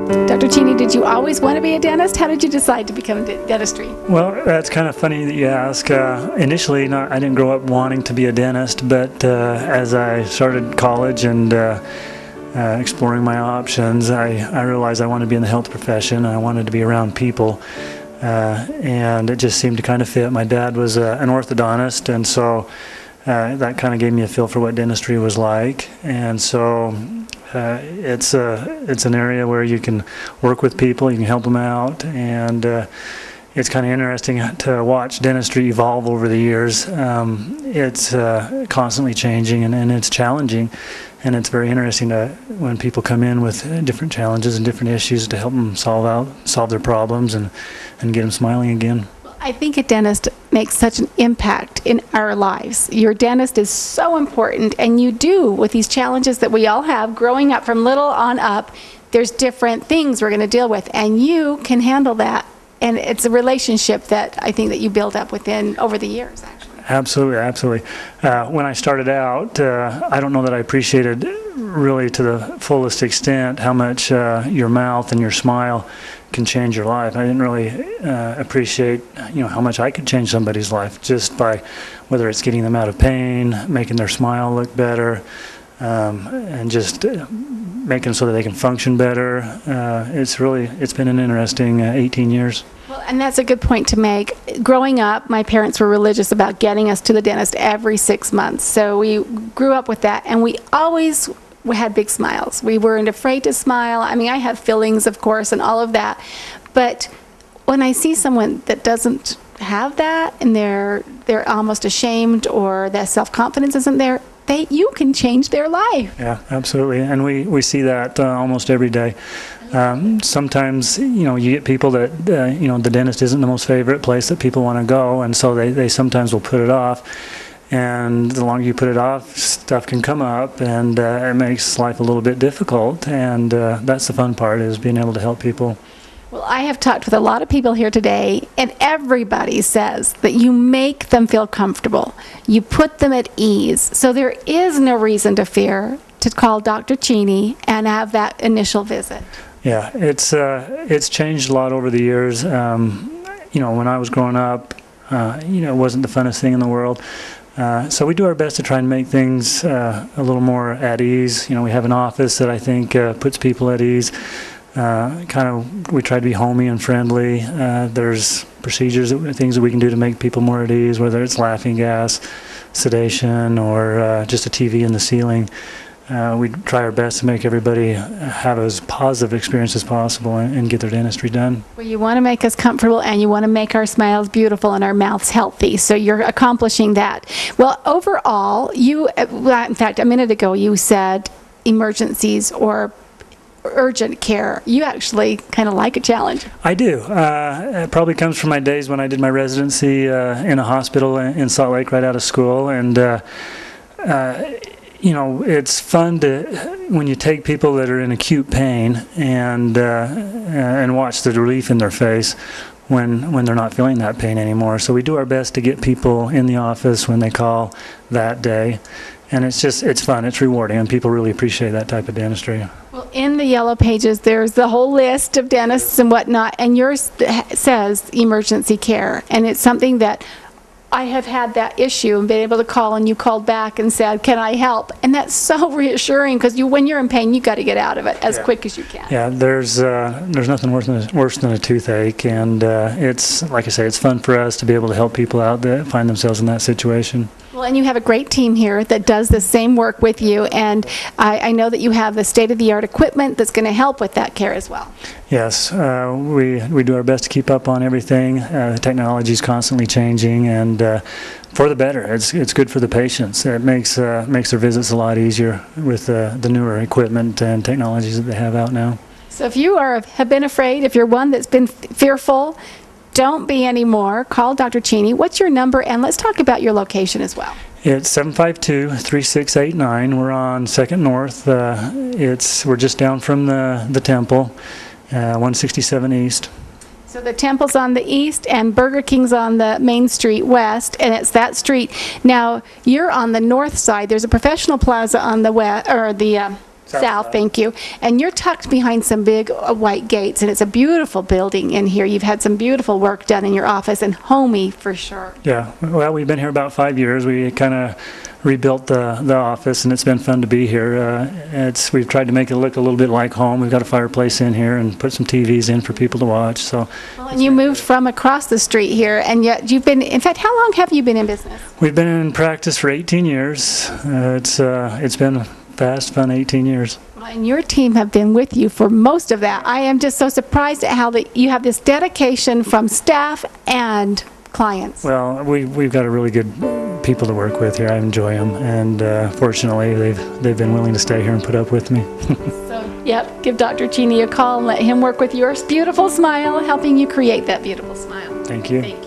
Dr. Cheney, did you always want to be a dentist? How did you decide to become dentistry? Well, that's kind of funny that you ask. Initially, I didn't grow up wanting to be a dentist, but as I started college and exploring my options, I realized I wanted to be in the health profession. I wanted to be around people, and it just seemed to kind of fit. My dad was an orthodontist, and so that kind of gave me a feel for what dentistry was like. And so it's an area where you can work with people, you can help them out, and it's kind of interesting to watch dentistry evolve over the years. It's constantly changing, and it's challenging, and it's very interesting when people come in with different challenges and different issues to help them solve their problems and get them smiling again. I think a dentist makes such an impact in our lives. Your dentist is so important, and you do, with these challenges that we all have growing up from little on up, there's different things we're going to deal with, and you can handle that. And it's a relationship that I think that you build up over the years, actually. Absolutely, absolutely. When I started out, I don't know that I appreciated really to the fullest extent how much your mouth and your smile can change your life. I didn't really appreciate, how much I could change somebody's life just by whether it's getting them out of pain, making their smile look better, and just making so that they can function better. It's been an interesting 18 years. Well, and that's a good point to make. Growing up, my parents were religious about getting us to the dentist every 6 months. So we grew up with that, and we always had big smiles. We weren't afraid to smile. I mean, I have fillings, of course, and all of that. But when I see someone that doesn't have that, and they're almost ashamed, or their self-confidence isn't there, you can change their life. Yeah, absolutely. And we see that almost every day. Sometimes, you get people that, the dentist isn't the most favorite place that people want to go, and so they sometimes will put it off. And the longer you put it off, stuff can come up, and it makes life a little bit difficult. And that's the fun part, is being able to help people. Well, I have talked with a lot of people here today, and everybody says that you make them feel comfortable. You put them at ease. So there is no reason to fear to call Dr. Cheney and have that initial visit. Yeah, it's changed a lot over the years. When I was growing up, it wasn't the funnest thing in the world. So we do our best to try and make things a little more at ease. We have an office that I think puts people at ease. We try to be homey and friendly. There's procedures, things that we can do to make people more at ease, whether it's laughing gas, sedation, or just a TV in the ceiling. We try our best to make everybody have as positive experience as possible and get their dentistry done. Well, you want to make us comfortable, and you want to make our smiles beautiful and our mouths healthy, so you're accomplishing that. Well, overall, in fact, a minute ago you said emergencies or urgent care. You actually kind of like a challenge. I do. It probably comes from my days when I did my residency in a hospital in Salt Lake right out of school, and it's fun when you take people that are in acute pain and watch the relief in their face when they're not feeling that pain anymore. So we do our best to get people in the office when they call that day, and it's fun, it's rewarding, and people really appreciate that type of dentistry. Well, in the yellow pages, there's the whole list of dentists and whatnot, and yours says emergency care, and it's something that I have had that issue and been able to call, and you called back and said, "Can I help?" And that's so reassuring, because when you're in pain, you got to get out of it as quick as you can. Yeah, there's nothing worse than a toothache, and it's, like I say, it's fun for us to be able to help people out that find themselves in that situation. Well, and you have a great team here that does the same work with you, and I know that you have the state-of-the-art equipment that's going to help with that care as well. Yes, we do our best to keep up on everything. The technology is constantly changing, and for the better. It's good for the patients. It makes their visits a lot easier with the newer equipment and technologies that they have out now. So if you have been afraid, if you're one that's been fearful, don't be anymore. Call Dr. Cheney. What's your number? And let's talk about your location as well. It's 752-3689. We're on 2nd North. We're just down from the Temple, 167 East. So the Temple's on the east, and Burger King's on the Main Street west, and it's that street. Now, you're on the north side. There's a professional plaza on the west, or the South, thank you. And you're tucked behind some big white gates, and it's a beautiful building in here. You've had some beautiful work done in your office, and homey for sure. Yeah, well, we've been here about 5 years. We kind of rebuilt the office, and it's been fun to be here. We've tried to make it look a little bit like home. We've got a fireplace in here and put some TVs in for people to watch. So. Well, and you moved from across the street here, and yet you've been, in fact, how long have you been in business? We've been in practice for 18 years. It's been fast, fun 18 years. Well, and your team have been with you for most of that. I am just so surprised at how you have this dedication from staff and clients. Well, we've got a really good people to work with here. I enjoy them, and fortunately, they've been willing to stay here and put up with me. So, yep, give Dr. Cheney a call and let him work with your beautiful smile, helping you create that beautiful smile. Thank you. Thank you.